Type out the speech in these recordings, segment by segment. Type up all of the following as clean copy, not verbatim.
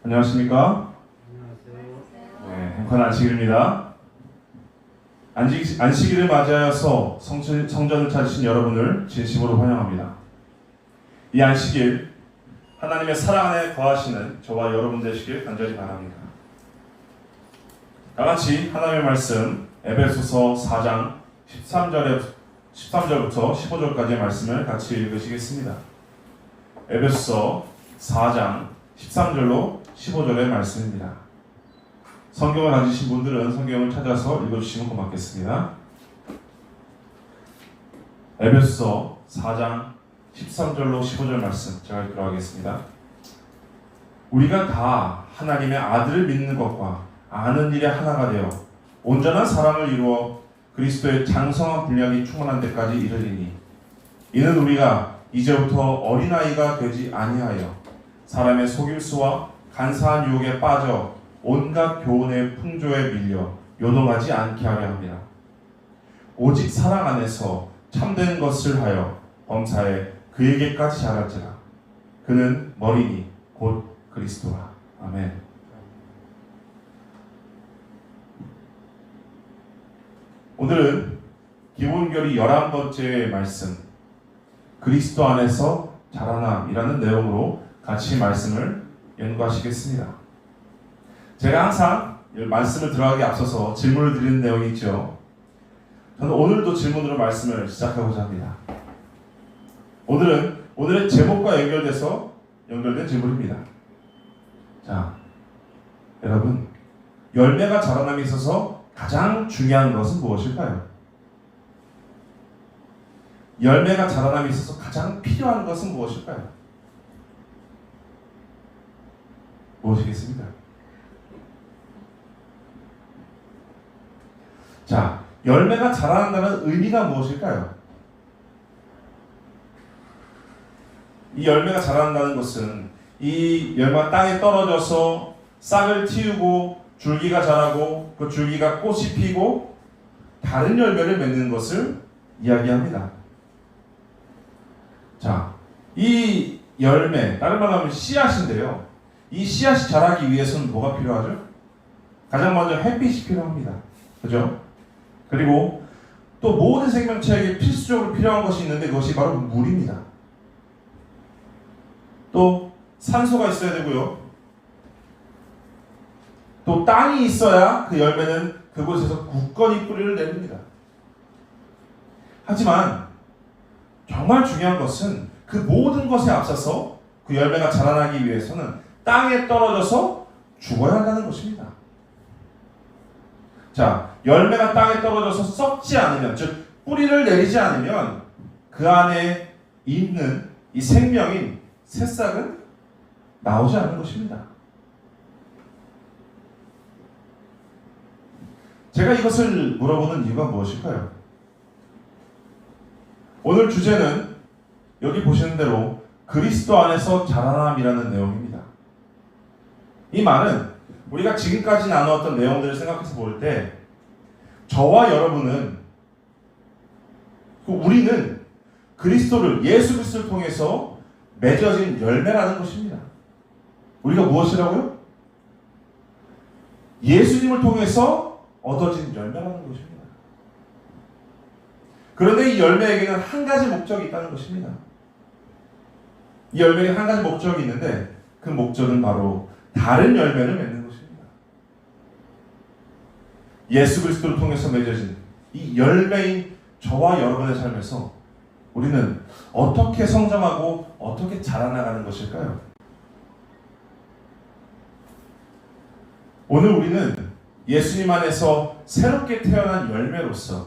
안녕하십니까? 안녕하세요. 네, 행복한 안식일입니다. 안식일을 맞이하여서 성전을 찾으신 여러분을 진심으로 환영합니다. 이 안식일, 하나님의 사랑 안에 거하시는 저와 여러분 되시길 간절히 바랍니다. 다같이 하나님의 말씀, 에베소서 4장 13절부터 15절까지의 말씀을 같이 읽으시겠습니다. 에베소서 4장 13절로 15절의 말씀입니다. 성경을 가지신 분들은 성경을 찾아서 읽어주시면 고맙겠습니다. 에베소서 4장 13절로 15절 말씀 제가 읽도록 하겠습니다. 우리가 다 하나님의 아들을 믿는 것과 아는 일에 하나가 되어 온전한 사랑을 이루어 그리스도의 장성한 분량이 충만한 데까지 이르리니 이는 우리가 이제부터 어린아이가 되지 아니하여 사람의 속임수와 간사한 유혹에 빠져 온갖 교훈의 풍조에 밀려 요동하지 않게 하려 합니다. 오직 사랑 안에서 참된 것을 하여 범사에 그에게까지 자랄지라. 그는 머리니 곧 그리스도라. 아멘. 오늘은 기본결의 11번째 말씀, 그리스도 안에서 자라남이라는 내용으로 같이 말씀을 연구하시겠습니다. 제가 항상 말씀을 들어가기 앞서서 질문을 드리는 내용이 있죠. 저는 오늘도 질문으로 말씀을 시작하고자 합니다. 오늘의 제목과 연결된 질문입니다. 자, 여러분, 열매가 자라남에 있어서 가장 중요한 것은 무엇일까요? 열매가 자라남에 있어서 가장 필요한 것은 무엇일까요? 무엇이겠습니까? 자, 열매가 자라난다는 의미가 무엇일까요? 이 열매가 자란다는 것은 이 열매가 땅에 떨어져서 싹을 틔우고 줄기가 자라고 그 줄기가 꽃이 피고 다른 열매를 맺는 것을 이야기합니다. 자, 이 열매, 다른 말로 하면 씨앗인데요. 이 씨앗이 자라기 위해서는 뭐가 필요하죠? 가장 먼저 햇빛이 필요합니다. 그죠? 그리고 또 모든 생명체에게 필수적으로 필요한 것이 있는데 그것이 바로 물입니다. 또 산소가 있어야 되고요. 또 땅이 있어야 그 열매는 그곳에서 굳건히 뿌리를 내립니다. 하지만 정말 중요한 것은 그 모든 것에 앞서서 그 열매가 자라나기 위해서는 땅에 떨어져서 죽어야 한다는 것입니다. 자, 열매가 땅에 떨어져서 썩지 않으면, 즉 뿌리를 내리지 않으면 그 안에 있는 이 생명인 새싹은 나오지 않는 것입니다. 제가 이것을 물어보는 이유가 무엇일까요? 오늘 주제는 여기 보시는 대로 그리스도 안에서 자라남이라는 내용입니다. 이 말은 우리가 지금까지 나누었던 내용들을 생각해서 볼 때 저와 여러분은, 우리는 그리스도를, 예수 그리스도를 통해서 맺어진 열매라는 것입니다. 우리가 무엇이라고요? 예수님을 통해서 얻어진 열매라는 것입니다. 그런데 이 열매에게는 한 가지 목적이 있다는 것입니다. 이 열매에 한 가지 목적이 있는데 그 목적은 바로 다른 열매를 맺는 것입니다. 예수 그리스도를 통해서 맺어진 이 열매인 저와 여러분의 삶에서 우리는 어떻게 성장하고 어떻게 자라나가는 것일까요? 오늘 우리는 예수님 안에서 새롭게 태어난 열매로서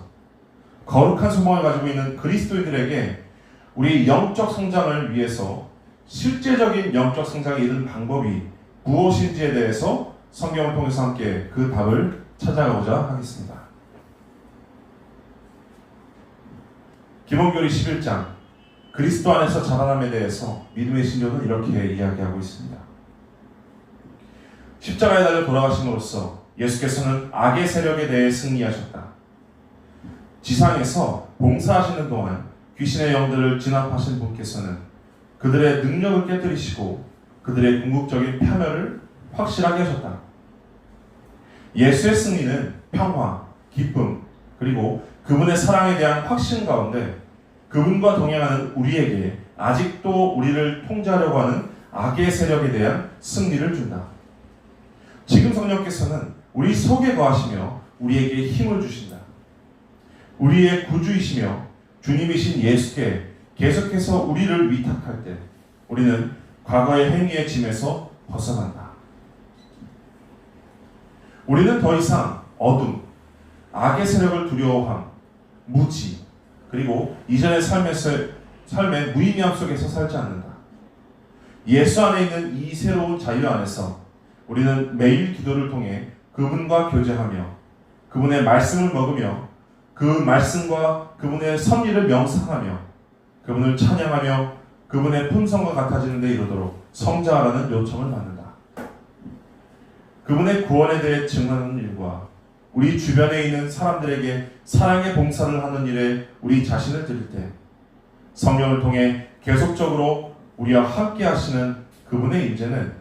거룩한 소망을 가지고 있는 그리스도인들에게 우리 영적 성장을 위해서 실제적인 영적 성장에 이르는 방법이 무엇인지에 대해서 성경을 통해서 함께 그 답을 찾아가고자 하겠습니다. 기본교리 11장 그리스도 안에서 자라남에 대해서 믿음의 신조는 이렇게 이야기하고 있습니다. 십자가에 달려 돌아가심으로써 예수께서는 악의 세력에 대해 승리하셨다. 지상에서 봉사하시는 동안 귀신의 영들을 진압하신 분께서는 그들의 능력을 깨뜨리시고 그들의 궁극적인 파멸을 확실하게 하셨다. 예수의 승리는 평화, 기쁨, 그리고 그분의 사랑에 대한 확신 가운데 그분과 동행하는 우리에게 아직도 우리를 통제하려고 하는 악의 세력에 대한 승리를 준다. 지금 성령께서는 우리 속에 거하시며 우리에게 힘을 주신다. 우리의 구주이시며 주님이신 예수께 계속해서 우리를 위탁할 때 우리는 과거의 행위의 짐에서 벗어난다. 우리는 더 이상 어둠, 악의 세력을 두려워함, 무지, 그리고 이전의 삶의 무의미함 속에서 살지 않는다. 예수 안에 있는 이 새로운 자유 안에서 우리는 매일 기도를 통해 그분과 교제하며 그분의 말씀을 먹으며 그 말씀과 그분의 섭리를 명상하며 그분을 찬양하며 그분의 품성과 같아지는 데 이르도록 성자하라는 요청을 받는다. 그분의 구원에 대해 증언하는 일과 우리 주변에 있는 사람들에게 사랑의 봉사를 하는 일에 우리 자신을 드릴 때 성령을 통해 계속적으로 우리와 함께 하시는 그분의 임재는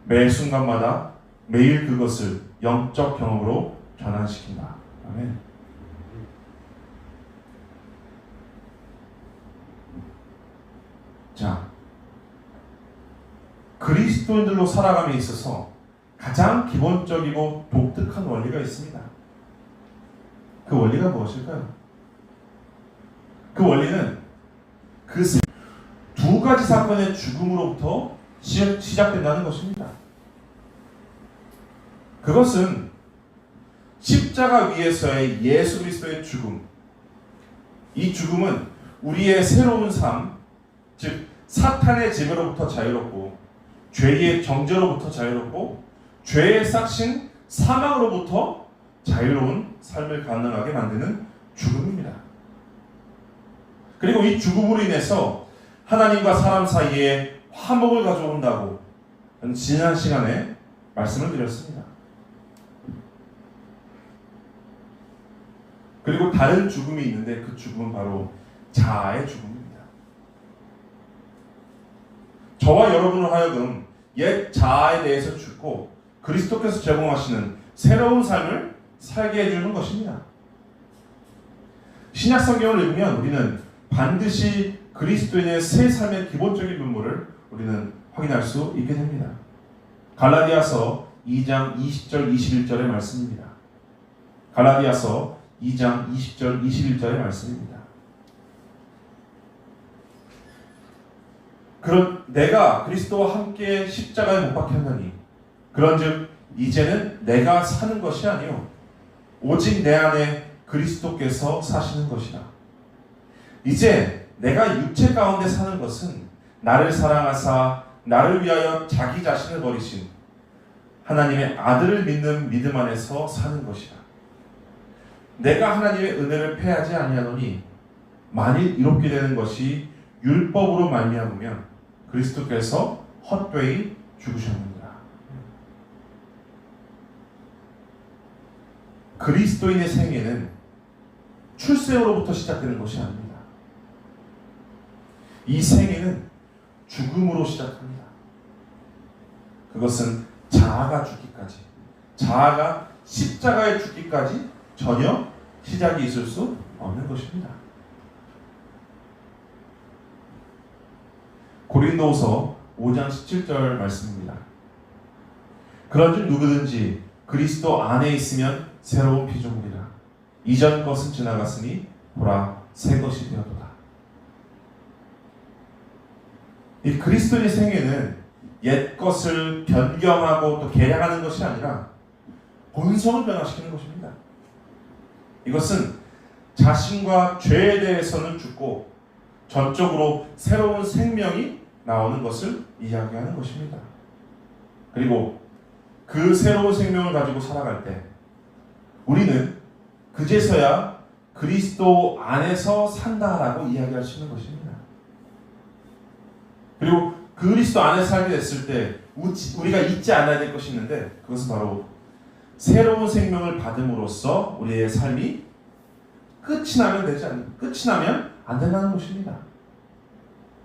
매 순간마다 매일 그것을 영적 경험으로 전환시킨다. 아멘. 자, 그리스도인들로 살아감에 있어서 가장 기본적이고 독특한 원리가 있습니다. 그 원리가 무엇일까요? 그 원리는 그 두 가지 사건의 죽음으로부터 시작된다는 것입니다. 그것은 십자가 위에서의 예수 그리스도의 죽음, 이 죽음은 우리의 새로운 삶, 즉 사탄의 지배로부터 자유롭고 죄의 정죄로부터 자유롭고 죄의 싹신 사망으로부터 자유로운 삶을 가능하게 만드는 죽음입니다. 그리고 이 죽음으로 인해서 하나님과 사람 사이에 화목을 가져온다고 지난 시간에 말씀을 드렸습니다. 그리고 다른 죽음이 있는데 그 죽음은 바로 자아의 죽음입니다. 저와 여러분을 하여금 옛 자아에 대해서 죽고 그리스도께서 제공하시는 새로운 삶을 살게 해주는 것입니다. 신약 성경을 읽으면 우리는 반드시 그리스도인의 새 삶의 기본적인 면모를 우리는 확인할 수 있게 됩니다. 갈라디아서 2장 20절 21절의 말씀입니다. 갈라디아서 2장 20절 21절의 말씀입니다. 내가 그리스도와 함께 십자가에 못 박혔느니 그런즉 이제는 내가 사는 것이 아니요 오직 내 안에 그리스도께서 사시는 것이라. 이제 내가 육체 가운데 사는 것은 나를 사랑하사 나를 위하여 자기 자신을 버리신 하나님의 아들을 믿는 믿음 안에서 사는 것이라. 내가 하나님의 은혜를 패하지 아니하노니 만일 이롭게 되는 것이 율법으로 말미암으면 그리스도께서 헛되이 죽으셨느니라. 그리스도인의 생애는 출생으로부터 시작되는 것이 아닙니다. 이 생애는 죽음으로 시작합니다. 그것은 자아가 죽기까지, 자아가 십자가에 죽기까지 전혀 시작이 있을 수 없는 것입니다. 고린도후서 5장 17절 말씀입니다. 그런즉 누구든지 그리스도 안에 있으면 새로운 피조물이라. 이전 것은 지나갔으니 보라 새 것이 되었도다. 이 그리스도의 생애는 옛 것을 변경하고 또 개량하는 것이 아니라 본성을 변화시키는 것입니다. 이것은 자신과 죄에 대해서는 죽고 전적으로 새로운 생명이 나오는 것을 이야기하는 것입니다. 그리고 그 새로운 생명을 가지고 살아갈 때 우리는 그제서야 그리스도 안에서 산다라고 이야기할 수 있는 것입니다. 그리고 그리스도 안에 살게 됐을 때 우리가 잊지 않아야 될 것이 있는데 그것은 바로 새로운 생명을 받음으로써 우리의 삶이 끝이 나면 안 된다는 것입니다.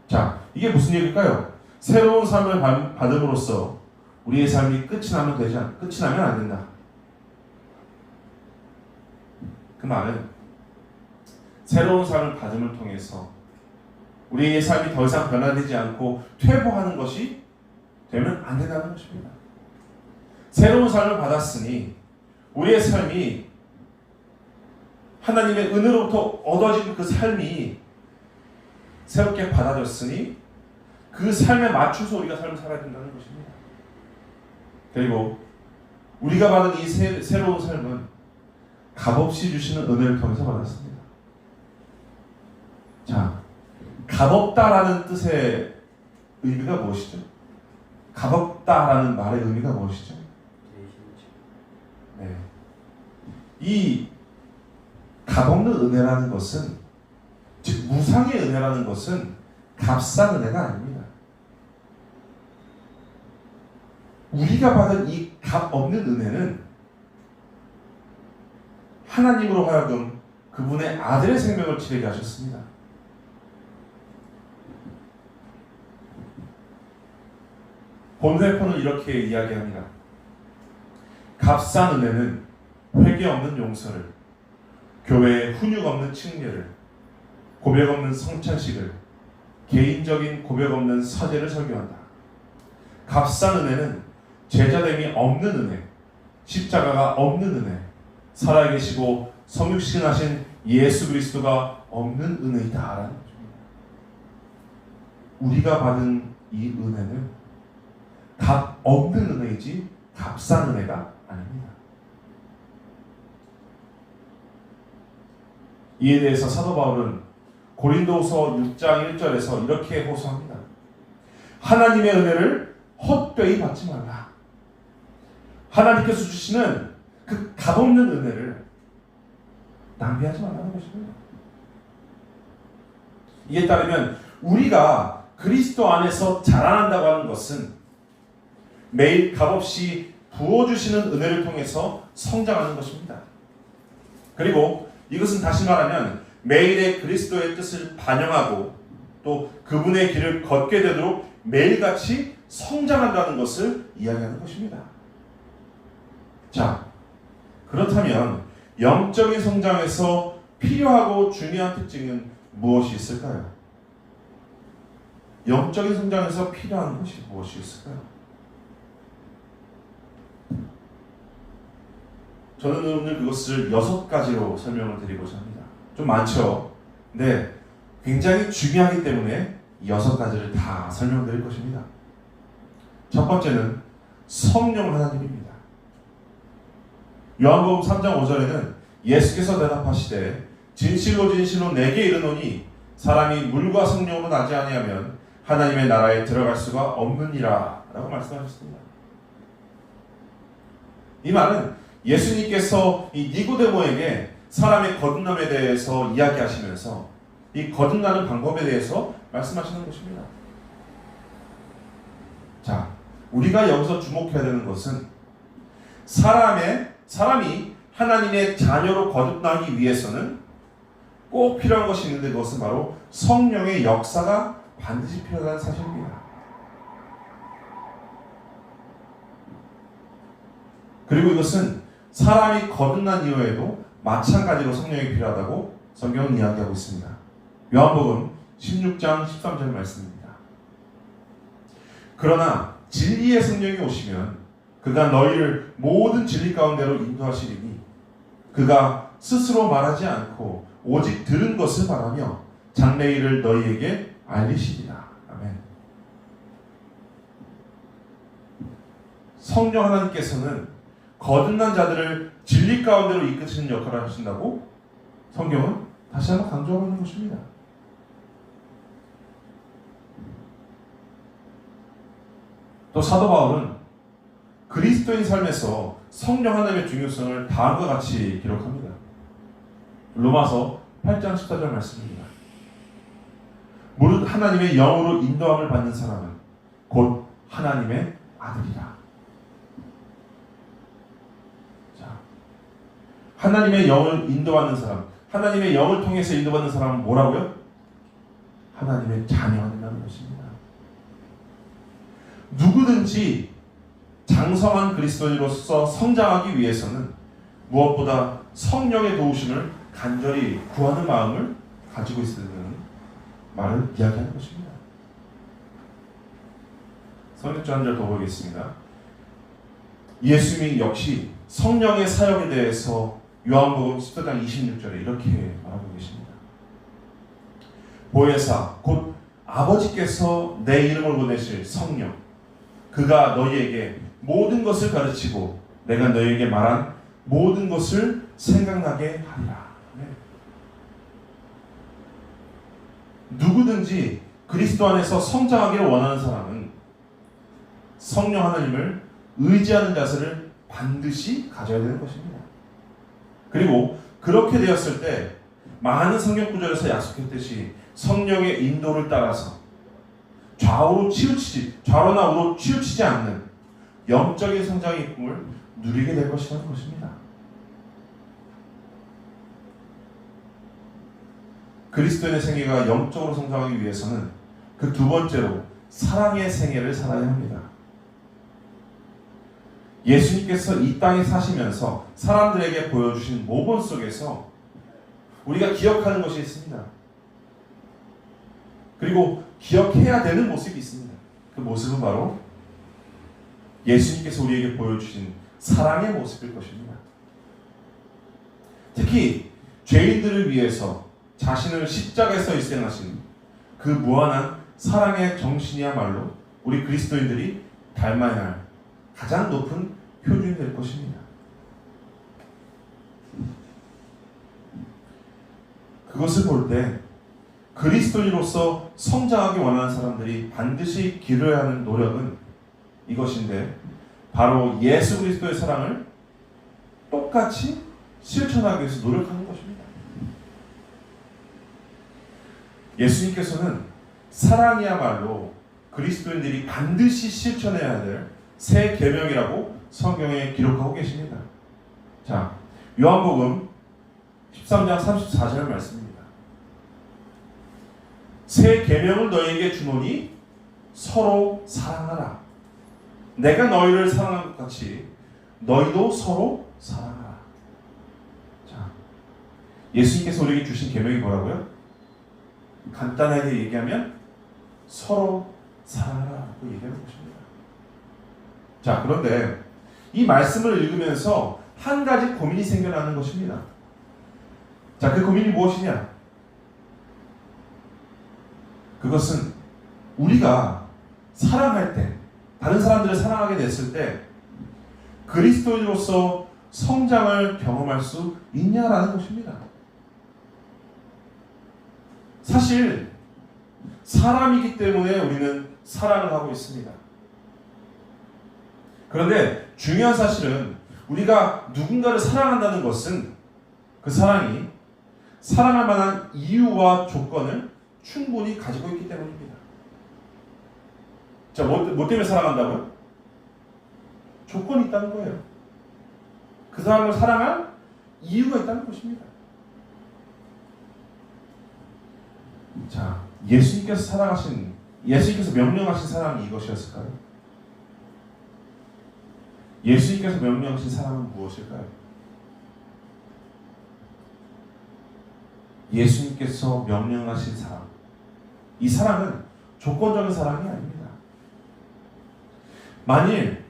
자, 이게 무슨 얘기일까요? 새로운 삶을 받음으로써 우리의 삶이 끝이 나면 안 된다. 그 말은 새로운 삶을 받음을 통해서 우리의 삶이 더 이상 변화되지 않고 퇴보하는 것이 되면 안 된다는 것입니다. 새로운 삶을 받았으니 우리의 삶이 하나님의 은혜로부터 얻어진 그 삶이 새롭게 받아졌으니 그 삶에 맞춰서 우리가 삶을 살아야 된다는 것입니다. 그리고 우리가 받은 이 새로운 삶은 값없이 주시는 은혜를 통해서 받았습니다. 자, 값없다라는 뜻의 의미가 무엇이죠? 값없다라는 말의 의미가 무엇이죠? 네. 이 값없는 은혜라는 것은, 즉 무상의 은혜라는 것은 값싼 은혜가 아닙니다. 우리가 받은 이 값없는 은혜는 하나님으로 하여금 그분의 아들의 생명을 치르게 하셨습니다. 본회포는 이렇게 이야기합니다. 값싼 은혜는 회개 없는 용서를, 교회의 훈육 없는 칭례를, 고백 없는 성찬식을, 개인적인 고백 없는 서제를 설교한다. 값싼 은혜는 제자됨이 없는 은혜, 십자가가 없는 은혜, 살아계시고 성육신하신 예수 그리스도가 없는 은혜이다라는 것입니다. 우리가 받은 이 은혜는 값 없는 은혜이지 값싼 은혜가 아닙니다. 이에 대해서 사도 바울은 고린도후서 6장 1절에서 이렇게 호소합니다. 하나님의 은혜를 헛되이 받지 말라. 하나님께서 주시는 그 값없는 은혜를 낭비하지 말라는 것입니다. 이에 따르면 우리가 그리스도 안에서 자라난다고 하는 것은 매일 값없이 부어주시는 은혜를 통해서 성장하는 것입니다. 그리고 이것은 다시 말하면 매일의 그리스도의 뜻을 반영하고 또 그분의 길을 걷게 되도록 매일같이 성장한다는 것을 이야기하는 것입니다. 자, 그렇다면 영적인 성장에서 필요하고 중요한 특징은 무엇이 있을까요? 영적인 성장에서 필요한 것이 무엇이 있을까요? 저는 오늘 그것을 6가지로 설명을 드리고자 합니다. 좀 많죠? 근데 굉장히 중요하기 때문에 6가지를 다 설명드릴 것입니다. 첫 번째는 성령 하나님입니다. 요한복음 3장 5절에는 예수께서 대답하시되 진실로 진실로 내게 이르노니 사람이 물과 성령으로 나지 아니하면 하나님의 나라에 들어갈 수가 없느니라 라고 말씀하셨습니다. 이 말은 예수님께서 이 니고데모에게 사람의 거듭남에 대해서 이야기하시면서 이 거듭나는 방법에 대해서 말씀하시는 것입니다. 자, 우리가 여기서 주목해야 되는 것은 사람이 하나님의 자녀로 거듭나기 위해서는 꼭 필요한 것이 있는데 그것은 바로 성령의 역사가 반드시 필요하다는 사실입니다. 그리고 이것은 사람이 거듭난 이후에도 마찬가지로 성령이 필요하다고 성경은 이야기하고 있습니다. 요한복음 16장 13절 말씀입니다. 그러나 진리의 성령이 오시면 그가 너희를 모든 진리 가운데로 인도하시리니 그가 스스로 말하지 않고 오직 들은 것을 말하며 장래 일을 너희에게 알리시리라. 아멘. 성령 하나님께서는 거듭난 자들을 진리 가운데로 이끄시는 역할을 하신다고 성경은 다시 한번 강조하고 있는 것입니다. 또 사도 바울은 그리스도인 삶에서 성령 하나님의 중요성을 다음과 같이 기록합니다. 로마서 8장 14절 말씀입니다. 무릇 하나님의 영으로 인도함을 받는 사람은 곧 하나님의 아들이라. 자, 하나님의 영을 인도받는 사람, 하나님의 영을 통해서 인도받는 사람은 뭐라고요? 하나님의 자녀가 된다는 것입니다. 누구든지 장성한 그리스도인으로서 성장하기 위해서는 무엇보다 성령의 도우심을 간절히 구하는 마음을 가지고 있어야 되는 말을 이야기하는 것입니다. 성경주 한 절 더 보겠습니다. 예수님이 역시 성령의 사역에 대해서 요한복음 14장 26절에 이렇게 말하고 계십니다. 보혜사 곧 아버지께서 내 이름을 보내실 성령, 그가 너희에게 모든 것을 가르치고 내가 너희에게 말한 모든 것을 생각나게 하리라. 네. 누구든지 그리스도 안에서 성장하기를 원하는 사람은 성령 하나님을 의지하는 자세를 반드시 가져야 되는 것입니다. 그리고 그렇게 되었을 때 많은 성경 구절에서 약속했듯이 성령의 인도를 따라서 좌로나 우로 치우치지 않는 영적인 성장의 꿈을 누리게 될 것이라는 것입니다. 그리스도인의 생애가 영적으로 성장하기 위해서는 그 두 번째로 사랑의 생애를 살아야 합니다. 예수님께서 이 땅에 사시면서 사람들에게 보여주신 모범 속에서 우리가 기억하는 것이 있습니다. 그리고 기억해야 되는 모습이 있습니다. 그 모습은 바로 예수님께서 우리에게 보여주신 사랑의 모습일 것입니다. 특히 죄인들을 위해서 자신을 십자가에서 희생하신 그 무한한 사랑의 정신이야말로 우리 그리스도인들이 닮아야 할 가장 높은 표준이 될 것입니다. 그것을 볼 때 그리스도인으로서 성장하기 원하는 사람들이 반드시 기르어야 하는 노력은 이것인데, 바로 예수 그리스도의 사랑을 똑같이 실천하기 위해서 노력하는 것입니다. 예수님께서는 사랑이야말로 그리스도인들이 반드시 실천해야 될 새 계명이라고 성경에 기록하고 계십니다. 자, 요한복음 13장 34절 말씀입니다. 새 계명을 너희에게 주노니 서로 사랑하라. 내가 너희를 사랑한 것 같이 너희도 서로 사랑하라. 자, 예수님께서 우리에게 주신 계명이 뭐라고요? 간단하게 얘기하면 서로 사랑하라고 얘기하는 것입니다. 자, 그런데 이 말씀을 읽으면서 한 가지 고민이 생겨나는 것입니다. 자, 그 고민이 무엇이냐? 그것은 우리가 사랑할 때, 다른 사람들을 사랑하게 됐을 때 그리스도인으로서 성장을 경험할 수 있냐라는 것입니다. 사실 사람이기 때문에 우리는 사랑을 하고 있습니다. 그런데 중요한 사실은 우리가 누군가를 사랑한다는 것은 그 사랑이 사랑할 만한 이유와 조건을 충분히 가지고 있기 때문입니다. 자, 뭐 때문에 사랑한다고요? 조건이 있다는 거예요. 그 사람을 사랑할 이유가 있다는 것입니다. 자, 예수님께서 명령하신 사랑이 이것이었을까요? 예수님께서 명령하신 사랑은 무엇일까요? 예수님께서 명령하신 사랑, 이 사랑은 조건적인 사랑이 아닙니다. 만일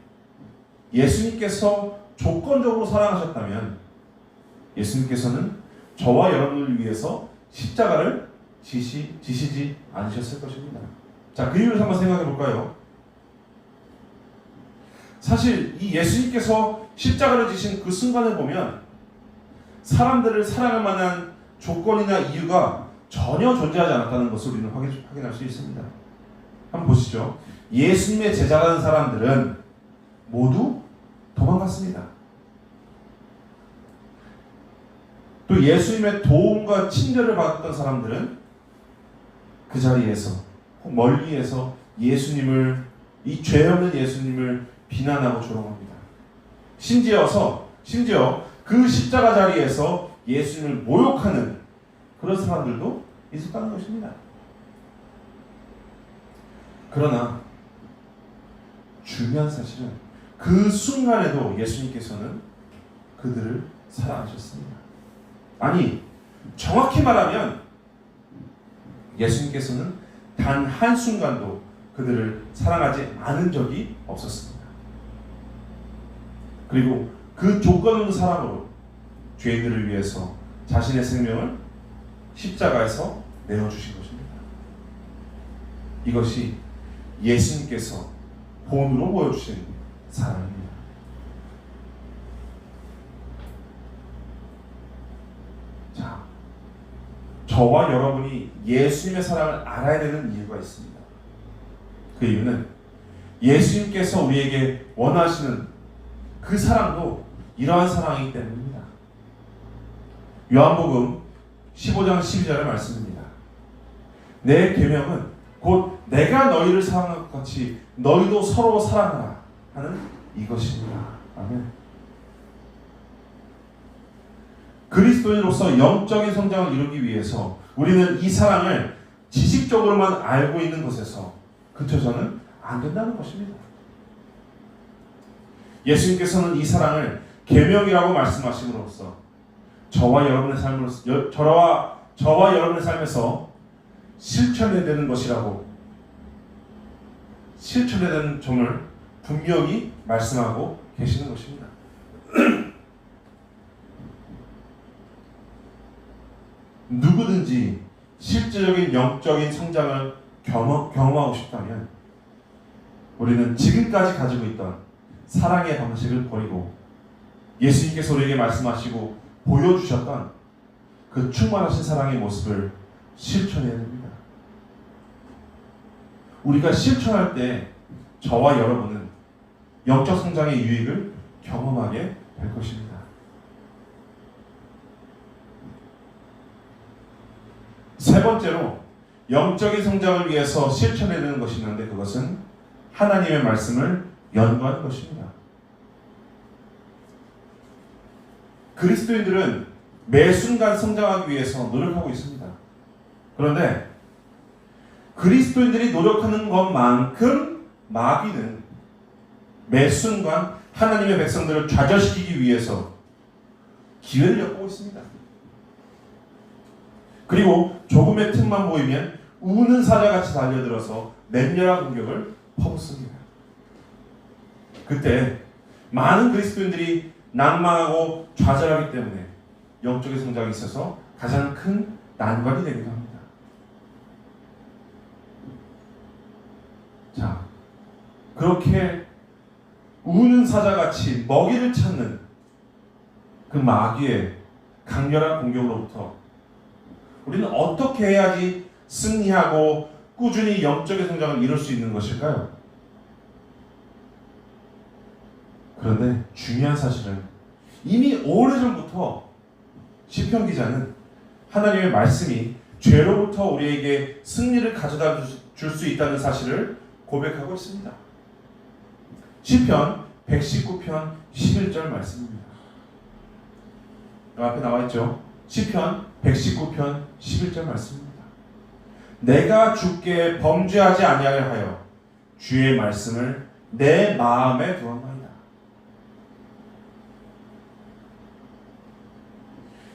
예수님께서 조건적으로 사랑하셨다면 예수님께서는 저와 여러분을 위해서 십자가를 지시지 않으셨을 것입니다. 자, 그 이유를 한번 생각해 볼까요? 사실 이 예수님께서 십자가를 지신 그 순간을 보면 사람들을 사랑할 만한 조건이나 이유가 전혀 존재하지 않았다는 것을 우리는 확인할 수 있습니다. 한번 보시죠. 예수님의 제자라는 사람들은 모두 도망갔습니다. 또 예수님의 도움과 친절을 받았던 사람들은 그 자리에서 멀리에서 예수님을, 이 죄 없는 예수님을 비난하고 조롱합니다. 심지어 그 십자가 자리에서 예수님을 모욕하는 그런 사람들도 있었다는 것입니다. 그러나 중요한 사실은 그 순간에도 예수님께서는 그들을 사랑하셨습니다. 아니, 정확히 말하면 예수님께서는 단 한순간도 그들을 사랑하지 않은 적이 없었습니다. 그리고 그 조건 없는 사랑으로 죄인들을 위해서 자신의 생명을 십자가에서 내어주신 것입니다. 이것이 예수님께서 본으로 보여주신 사랑입니다. 자, 저와 여러분이 예수님의 사랑을 알아야 되는 이유가 있습니다. 그 이유는 예수님께서 우리에게 원하시는 그 사랑도 이러한 사랑이기 때문입니다. 요한복음 15장 12절의 말씀입니다. 내 계명은 곧 내가 너희를 사랑한 것 같이 너희도 서로 사랑하라 하는 이것입니다. 아멘. 그리스도인으로서 영적인 성장을 이루기 위해서 우리는 이 사랑을 지식적으로만 알고 있는 것에서 그쳐서는 안 된다는 것입니다. 예수님께서는 이 사랑을 계명이라고 말씀하심으로써 저와 여러분의 삶에서 실천해야 되는 것이라고, 실천해야 되는 점을 분명히 말씀하고 계시는 것입니다. 누구든지 실질적인 영적인 성장을 경험하고 싶다면 우리는 지금까지 가지고 있던 사랑의 방식을 버리고 예수님께서 우리에게 말씀하시고 보여주셨던 그 충만하신 사랑의 모습을 실천해야 됩니다. 우리가 실천할 때 저와 여러분은 영적 성장의 유익을 경험하게 될 것입니다. 세 번째로 영적인 성장을 위해서 실천해야 되는 것이 있는데 그것은 하나님의 말씀을 연구하는 것입니다. 그리스도인들은 매 순간 성장하기 위해서 노력하고 있습니다. 그런데 그리스도인들이 노력하는 것만큼 마귀는 매 순간 하나님의 백성들을 좌절시키기 위해서 기회를 엿보고 있습니다. 그리고 조금의 틈만 보이면 우는 사자같이 달려들어서 맹렬한 공격을 퍼붓습니다. 그때 많은 그리스도인들이 낭망하고 좌절하기 때문에 영적인 성장에 있어서 가장 큰 난관이 되기도 합니다. 자, 그렇게 우는 사자같이 먹이를 찾는 그 마귀의 강렬한 공격으로부터 우리는 어떻게 해야지 승리하고 꾸준히 영적인 성장을 이룰 수 있는 것일까요? 그런데 중요한 사실은 이미 오래전부터 시편 기자는 하나님의 말씀이 죄로부터 우리에게 승리를 가져다 줄 수 있다는 사실을 고백하고 있습니다. 시편 119편 11절 말씀입니다. 앞에 나와 있죠. 시편 119편 11절 말씀입니다. 내가 주께 범죄하지 아니하려 하여 주의 말씀을 내 마음에 두었나이다.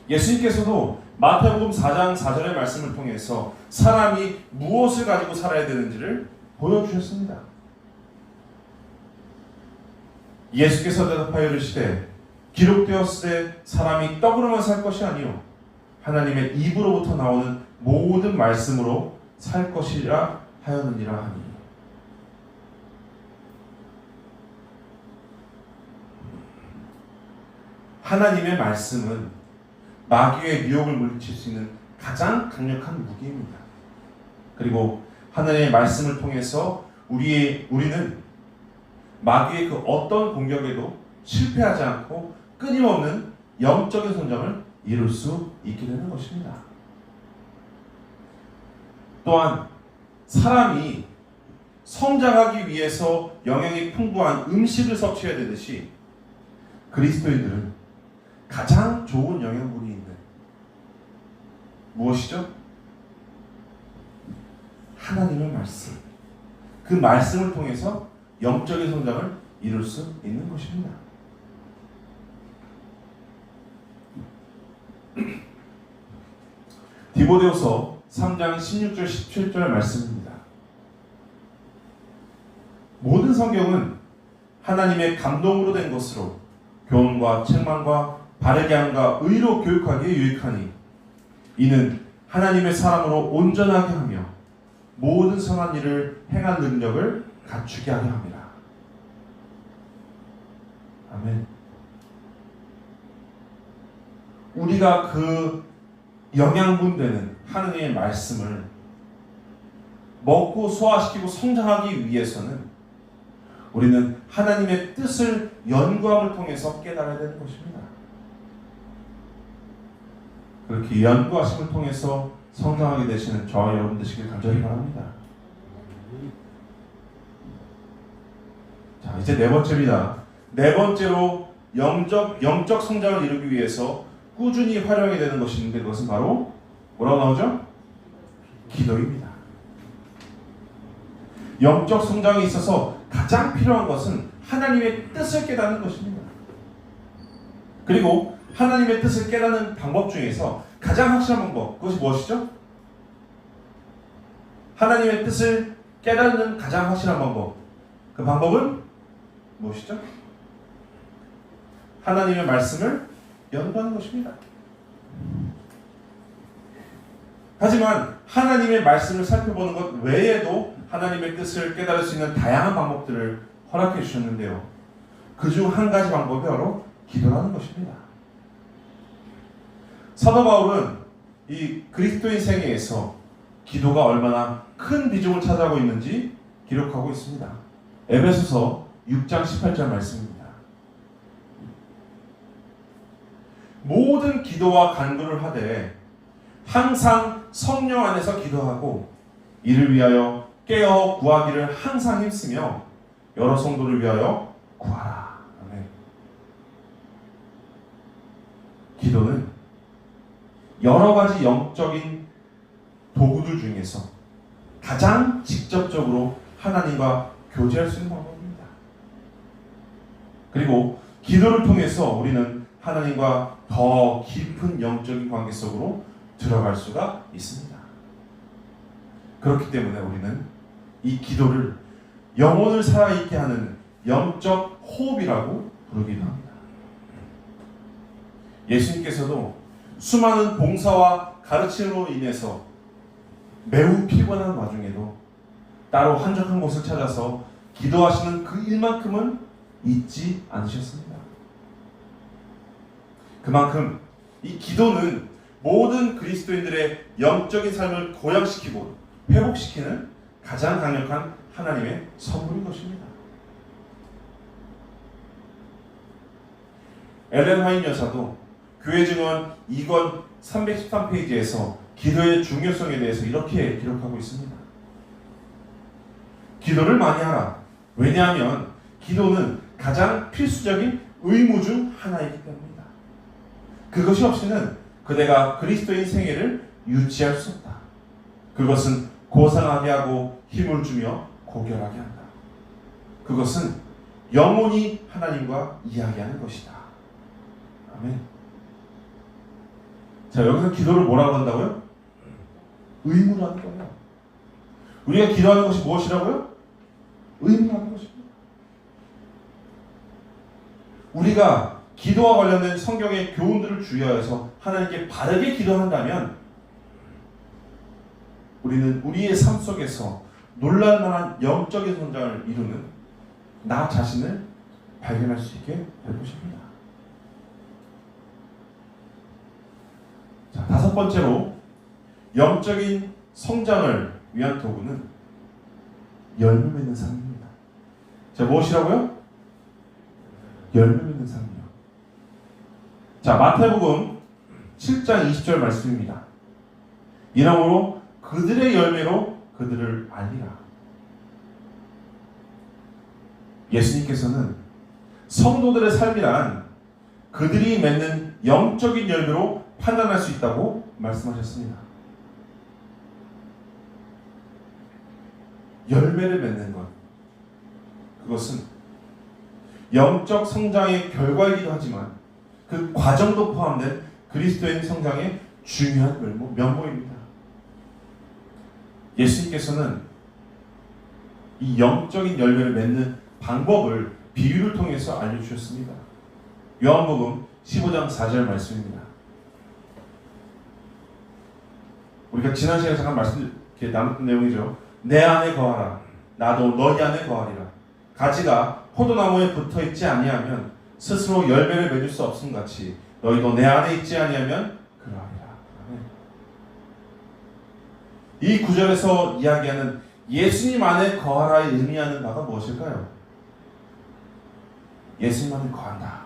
예수님께서도 마태복음 4장 4절의 말씀을 통해서 사람이 무엇을 가지고 살아야 되는지를 보여주셨습니다. 예수께서 대답하여 이르시되 기록되었을 때 사람이 떡으로만 살 것이 아니요 하나님의 입으로부터 나오는 모든 말씀으로 살 것이라 하였느니라 하니. 하나님의 말씀은 마귀의 유혹을 물리칠 수 있는 가장 강력한 무기입니다. 그리고 하나님의 말씀을 통해서 우리는 마귀의 그 어떤 공격에도 실패하지 않고 끊임없는 영적인 성장을 이룰 수 있게 되는 것입니다. 또한 사람이 성장하기 위해서 영양이 풍부한 음식을 섭취해야 되듯이 그리스도인들은 가장 좋은 영양분이 있는 무엇이죠? 하나님의 말씀. 그 말씀을 통해서 영적인 성장을 이룰 수 있는 것입니다. 디모데후서 3장 16절 17절 말씀입니다. 모든 성경은 하나님의 감동으로 된 것으로 교훈과 책망과 바르게 함과 의로 교육하기에 유익하니 이는 하나님의 사람으로 온전하게 하며 모든 선한 일을 행할 능력을 갖추게 하려 합니다. 아멘. 우리가 그 영양분 되는 하나님의 말씀을 먹고 소화시키고 성장하기 위해서는 우리는 하나님의 뜻을 연구함을 통해서 깨달아야 되는 것입니다. 그렇게 연구하심을 통해서 성장하게 되시는 저와 여러분 되시길 간절히 바랍니다. 자, 이제 네 번째입니다. 네 번째로 영적 성장을 이루기 위해서 꾸준히 활용해야 되는 것이 있는데 그것은 바로 뭐라고 나오죠? 기도입니다. 영적 성장에 있어서 가장 필요한 것은 하나님의 뜻을 깨닫는 것입니다. 그리고 하나님의 뜻을 깨닫는 방법 중에서 가장 확실한 방법, 그것이 무엇이죠? 하나님의 뜻을 깨닫는 가장 확실한 방법, 그 방법은 무엇이죠? 하나님의 말씀을 연구하는 것입니다. 하지만 하나님의 말씀을 살펴보는 것 외에도 하나님의 뜻을 깨달을 수 있는 다양한 방법들을 허락해 주셨는데요. 그중 한 가지 방법이 바로 기도라는 것입니다. 사도 바울은 이 그리스도인 생애에서 기도가 얼마나 큰 비중을 차지하고 있는지 기록하고 있습니다. 에베소서 6장 18절 말씀입니다. 모든 기도와 간구를 하되 항상 성령 안에서 기도하고 이를 위하여 깨어 구하기를 항상 힘쓰며 여러 성도를 위하여 구하라. 아멘. 기도는 여러 가지 영적인 도구들 중에서 가장 직접적으로 하나님과 교제할 수 있는 방법입니다. 그리고 기도를 통해서 우리는 하나님과 더 깊은 영적인 관계 속으로 들어갈 수가 있습니다. 그렇기 때문에 우리는 이 기도를 영혼을 살아있게 하는 영적 호흡이라고 부르기도 합니다. 예수님께서도 수많은 봉사와 가르침으로 인해서 매우 피곤한 와중에도 따로 한적한 곳을 찾아서 기도하시는 그 일만큼은 잊지 않으셨습니다. 그만큼 이 기도는 모든 그리스도인들의 영적인 삶을 고양시키고 회복시키는 가장 강력한 하나님의 선물인 것입니다. 엘렌 화이트 여사도 교회 증언 2권 313페이지에서 기도의 중요성에 대해서 이렇게 기록하고 있습니다. 기도를 많이 하라. 왜냐하면 기도는 가장 필수적인 의무 중 하나이기 때문이다. 그것이 없이는 그대가 그리스도인 생애를 유지할 수 없다. 그것은 고상하게 하고 힘을 주며 고결하게 한다. 그것은 영원히 하나님과 이야기하는 것이다. 아멘. 자, 여기서 기도를 뭐라고 한다고요? 의무로 하는 거예요. 우리가 기도하는 것이 무엇이라고요? 의무로 하는 것입니다. 우리가 기도와 관련된 성경의 교훈들을 주의하여서 하나님께 바르게 기도한다면 우리는 우리의 삶 속에서 놀랄만한 영적인 성장을 이루는 나 자신을 발견할 수 있게 될 것입니다. 자, 다섯 번째로 영적인 성장을 위한 도구는 열매 맺는 삶입니다. 자, 무엇이라고요? 열매 맺는 삶이요. 자, 마태복음 7장 20절 말씀입니다. 이러므로 그들의 열매로 그들을 알리라. 예수님께서는 성도들의 삶이란 그들이 맺는 영적인 열매로 판단할 수 있다고 말씀하셨습니다. 열매를 맺는 것, 그것은 영적 성장의 결과이기도 하지만 그 과정도 포함된 그리스도인 성장의 중요한 면모입니다. 예수님께서는 이 영적인 열매를 맺는 방법을 비유를 통해서 알려주셨습니다. 요한복음 15장 4절 말씀입니다. 우리가 지난 시간에 잠깐 이렇게 나눴던 내용이죠. 내 안에 거하라. 나도 너희 안에 거하리라. 가지가 포도나무에 붙어있지 아니하면 스스로 열매를 맺을 수 없음 같이 너희도 내 안에 있지 아니하면 그러하리라. 이 구절에서 이야기하는 예수님 안에 거하라의 의미하는 바가 무엇일까요? 예수님 안에 거한다.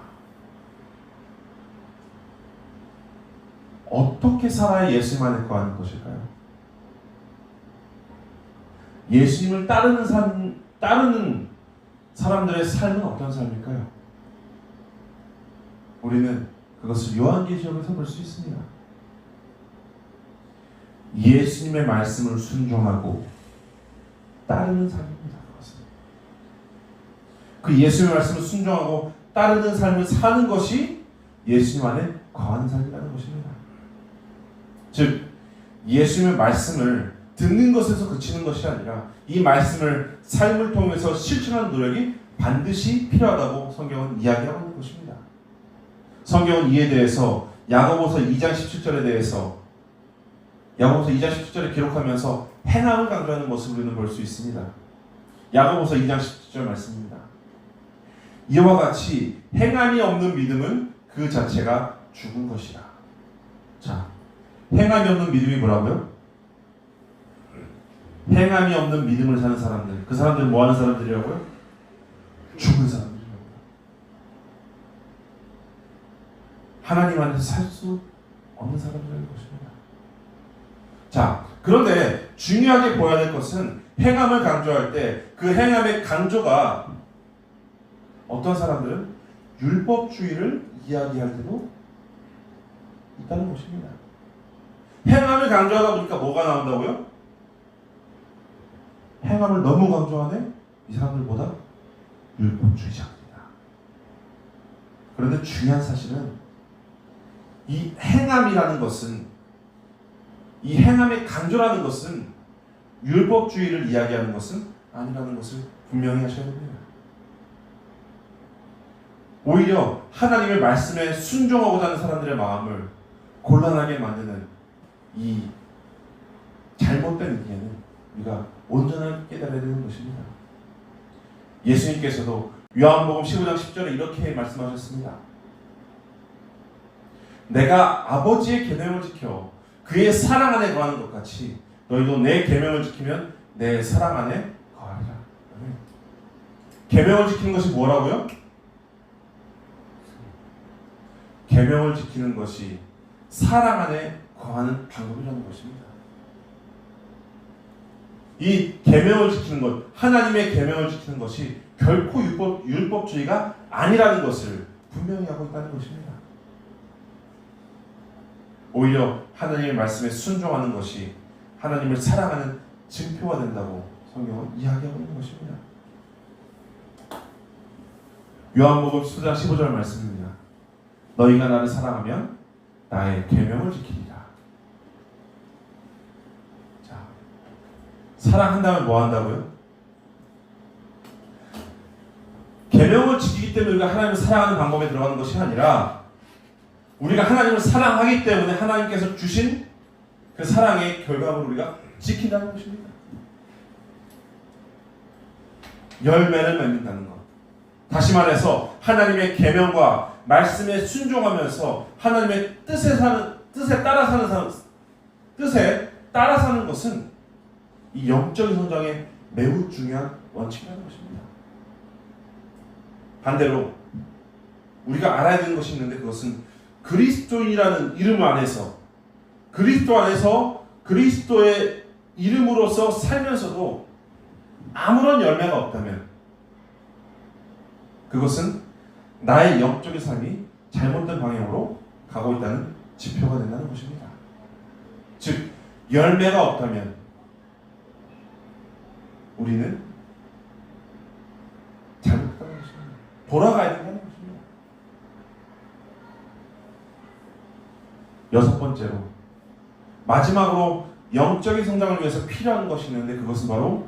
어떻게 살아야 예수님 안에 거하는 것일까요? 예수님을 따르는 사람들의 삶은 어떤 삶일까요? 우리는 그것을 요한계시록에서 볼 수 있습니다. 예수님의 말씀을 순종하고 따르는 삶입니다. 그것은. 그 예수님의 말씀을 순종하고 따르는 삶을 사는 것이 예수님 안에 거하는 삶이라는 것입니다. 즉 예수님의 말씀을 듣는 것에서 그치는 것이 아니라 이 말씀을 삶을 통해서 실천하는 노력이 반드시 필요하다고 성경은 이야기하고 있는 것입니다. 성경은 이에 대해서 야고보서 2장 17절에 대해서 야고보서 2장 17절에 기록하면서 행함을 강조하는 모습을 우리는 볼 수 있습니다. 야고보서 2장 17절 말씀입니다. 이와 같이 행함이 없는 믿음은 그 자체가 죽은 것이라. 자, 행함이 없는 믿음이 뭐라고요? 행함이 없는 믿음을 사는 사람들. 그 사람들은 뭐 하는 사람들이라고요? 죽은 사람들이라고요. 하나님 안에서 살 수 없는 사람들인 것입니다. 자, 그런데 중요하게 보아야 될 것은 행함을 강조할 때 그 행함의 강조가 어떤 사람들은 율법주의를 이야기할 때도 있다는 것입니다. 행함을 강조하다 보니까 뭐가 나온다고요? 행함을 너무 강조하네? 이 사람들보다 율법주의자입니다. 그런데 중요한 사실은 이 행함이라는 것은, 이 행함의 강조라는 것은 율법주의를 이야기하는 것은 아니라는 것을 분명히 하셔야 됩니다. 오히려 하나님의 말씀에 순종하고자 하는 사람들의 마음을 곤란하게 만드는 이 잘못된 의견은 우리가 온전하게 깨달아야 되는 것입니다. 예수님께서도 요한복음 15장 10절에 이렇게 말씀하셨습니다. 내가 아버지의 계명을 지켜 그의 사랑 안에 거하는 것 같이 너희도 내 계명을 지키면 내 사랑 안에 거하리라. 계명을 지키는 것이 뭐라고요? 계명을 지키는 것이 사랑 안에 거하는 방법이라는 것입니다. 이 계명을 지키는 것, 하나님의 계명을 지키는 것이 결코 율법주의가 아니라는 것을 분명히 하고 있다는 것입니다. 오히려 하나님의 말씀에 순종하는 것이 하나님을 사랑하는 증표가 된다고 성경은 이야기하고 있는 것입니다. 요한복음 10장 15절 말씀입니다. 너희가 나를 사랑하면 나의 계명을 지키리라. 자, 사랑한다면 뭐 한다고요? 계명을 지키기 때문에 우리가 하나님을 사랑하는 방법에 들어가는 것이 아니라 우리가 하나님을 사랑하기 때문에 하나님께서 주신 그 사랑의 결과물을 우리가 지킨다는 것입니다. 열매를 맺는다는 것. 다시 말해서 하나님의 계명과 말씀에 순종하면서 하나님의 뜻에 따라 사는 것은 이 영적인 성장에 매우 중요한 원칙이라는 것입니다. 반대로 우리가 알아야 되는 것이 있는데 그것은 그리스도인이라는 이름 안에서 그리스도 안에서 그리스도의 이름으로서 살면서도 아무런 열매가 없다면 그것은 나의 영적인 삶이 잘못된 방향으로 가고 있다는 지표가 된다는 것입니다. 즉 열매가 없다면 우리는 잘못했다는 것입니다. 돌아가야 된다는 것입니다. 여섯 번째로, 마지막으로 영적인 성장을 위해서 필요한 것이 있는데 그것은 바로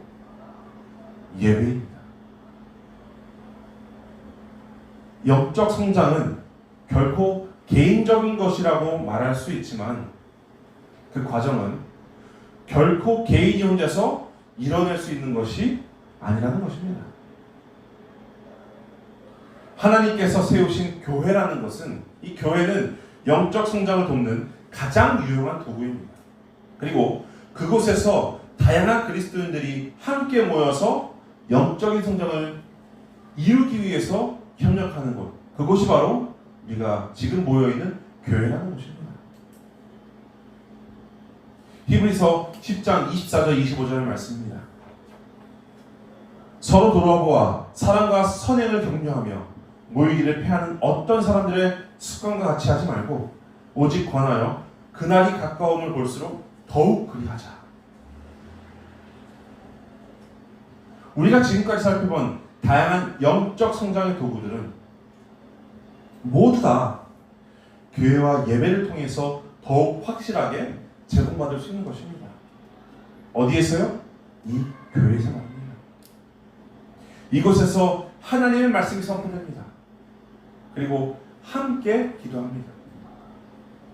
예배입니다. 영적 성장은 결코 개인적인 것이라고 말할 수 있지만 그 과정은 결코 개인이 혼자서 이뤄낼 수 있는 것이 아니라는 것입니다. 하나님께서 세우신 교회라는 것은, 이 교회는 영적 성장을 돕는 가장 유용한 도구입니다. 그리고 그곳에서 다양한 그리스도인들이 함께 모여서 영적인 성장을 이루기 위해서 협력하는 곳, 그곳이 바로 우리가 지금 모여있는 교회라는 것입니다. 히브리서 10장 24절 25절의 말씀입니다. 서로 돌아보아 사랑과 선행을 격려하며 모이기를 패하는 어떤 사람들의 습관과 같이 하지 말고 오직 권하여 그날이 가까움을 볼수록 더욱 그리하자. 우리가 지금까지 살펴본 다양한 영적 성장의 도구들은 모두 다 교회와 예배를 통해서 더욱 확실하게 제공받을 수 있는 것입니다. 어디에서요? 이 교회에서 말입니다. 이곳에서 하나님의 말씀이 선포됩니다. 그리고 함께 기도합니다.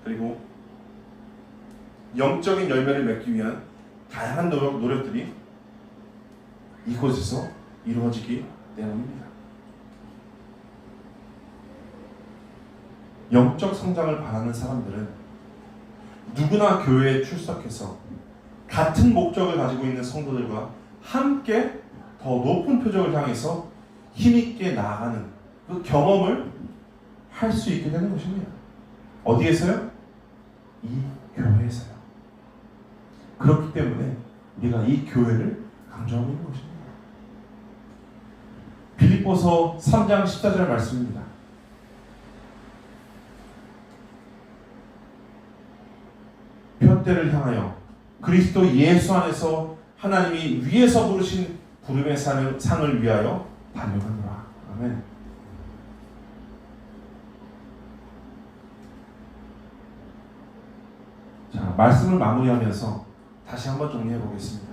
그리고 영적인 열매를 맺기 위한 다양한 노력들이 이곳에서 이루어지기 때문입니다. 영적 성장을 바라는 사람들은 누구나 교회에 출석해서 같은 목적을 가지고 있는 성도들과 함께 더 높은 표적을 향해서 힘있게 나아가는 그 경험을 할 수 있게 되는 것입니다. 어디에서요? 이 교회에서요. 그렇기 때문에 우리가 이 교회를 강조하고 있는 것입니다. 빌립보서 3장 14절 말씀입니다. 편대를 향하여 그리스도 예수 안에서 하나님이 위에서 부르신 부름의 상을 위하여 달려가노라. 아멘. 자, 말씀을 마무리하면서 다시 한번 정리해 보겠습니다.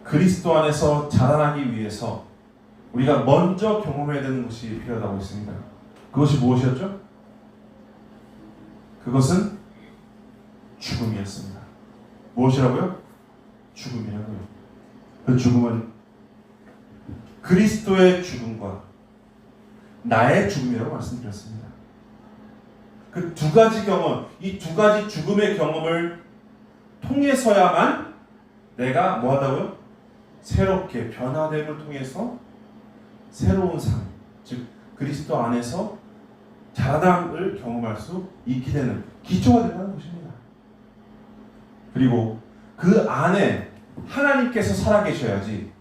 그리스도 안에서 자라나기 위해서 우리가 먼저 경험해야 되는 것이 필요하다고 했습니다. 그것이 무엇이었죠? 그것은 죽음이었습니다. 무엇이라고요? 죽음이라고요. 그 죽음은 그리스도의 죽음과 나의 죽음이라고 말씀드렸습니다. 그 두 가지 경험, 이 두 가지 죽음의 경험을 통해서야만 내가 뭐 한다고요? 새롭게 변화됨을 통해서 새로운 삶, 즉 그리스도 안에서 자라남을 경험할 수 있게 되는 기초가 된다는 것입니다. 그리고 그 안에 하나님께서 살아계셔야지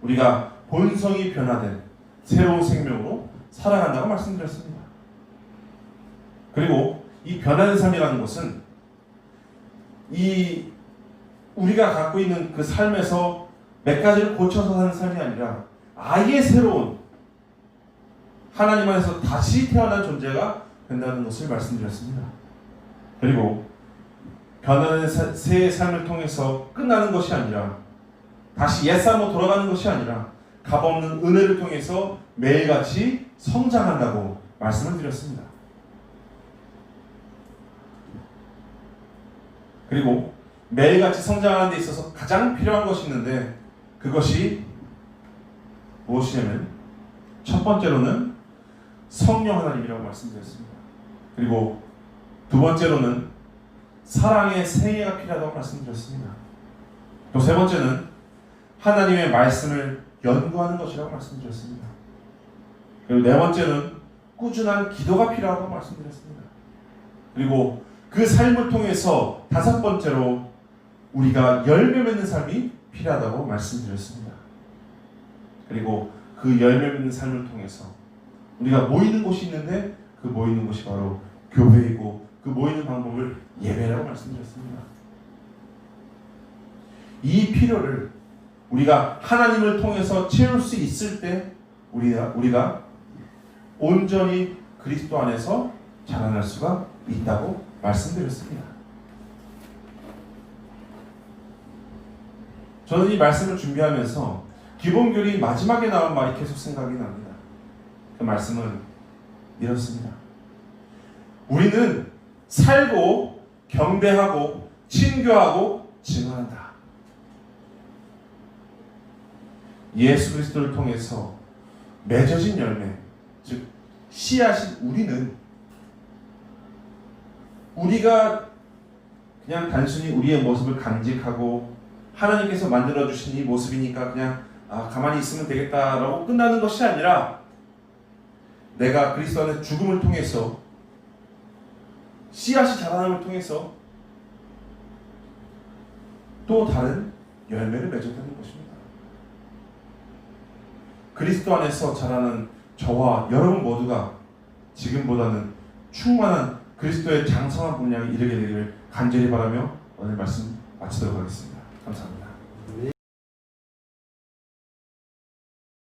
우리가 본성이 변화된 새로운 생명으로 살아간다고 말씀드렸습니다. 그리고 이 변화된 삶이라는 것은 이 우리가 갖고 있는 그 삶에서 몇 가지를 고쳐서 사는 삶이 아니라 아예 새로운 하나님 안에서 다시 태어난 존재가 된다는 것을 말씀드렸습니다. 그리고 변화된 새 삶을 통해서 끝나는 것이 아니라 다시 옛사람으로 돌아가는 것이 아니라 값없는 은혜를 통해서 매일같이 성장한다고 말씀을 드렸습니다. 그리고 매일같이 성장하는 데 있어서 가장 필요한 것이 있는데 그것이 무엇이냐면 첫 번째로는 성령 하나님이라고 말씀드렸습니다. 그리고 두 번째로는 사랑의 생애가 필요하다고 말씀드렸습니다. 또 세 번째는 하나님의 말씀을 연구하는 것이라고 말씀드렸습니다. 그리고 네 번째는 꾸준한 기도가 필요하다고 말씀드렸습니다. 그리고 그 삶을 통해서 다섯 번째로 우리가 열매 맺는 삶이 필요하다고 말씀드렸습니다. 그리고 그 열매 맺는 삶을 통해서 우리가 모이는 곳이 있는데 그 모이는 곳이 바로 교회이고 그 모이는 방법을 예배라고 말씀드렸습니다. 이 필요를 우리가 하나님을 통해서 채울 수 있을 때 우리가 온전히 그리스도 안에서 자라날 수가 있다고 말씀드렸습니다. 저는 이 말씀을 준비하면서 기본교리 마지막에 나온 말이 계속 생각이 납니다. 그 말씀은 이렇습니다. 우리는 살고 경배하고 친교하고 증언한다. 예수 그리스도를 통해서 맺어진 열매, 즉 씨앗인 우리가 그냥 단순히 우리의 모습을 간직하고 하나님께서 만들어주신 이 모습이니까 그냥 가만히 있으면 되겠다라고 끝나는 것이 아니라 내가 그리스도 안에 죽음을 통해서 씨앗이 자라남을 통해서 또 다른 열매를 맺었다는 것입니다. 그리스도 안에서 자라는 저와 여러분 모두가 지금보다는 충만한 그리스도의 장성한 분량에 이르게 되기를 간절히 바라며 오늘 말씀 마치도록 하겠습니다. 감사합니다.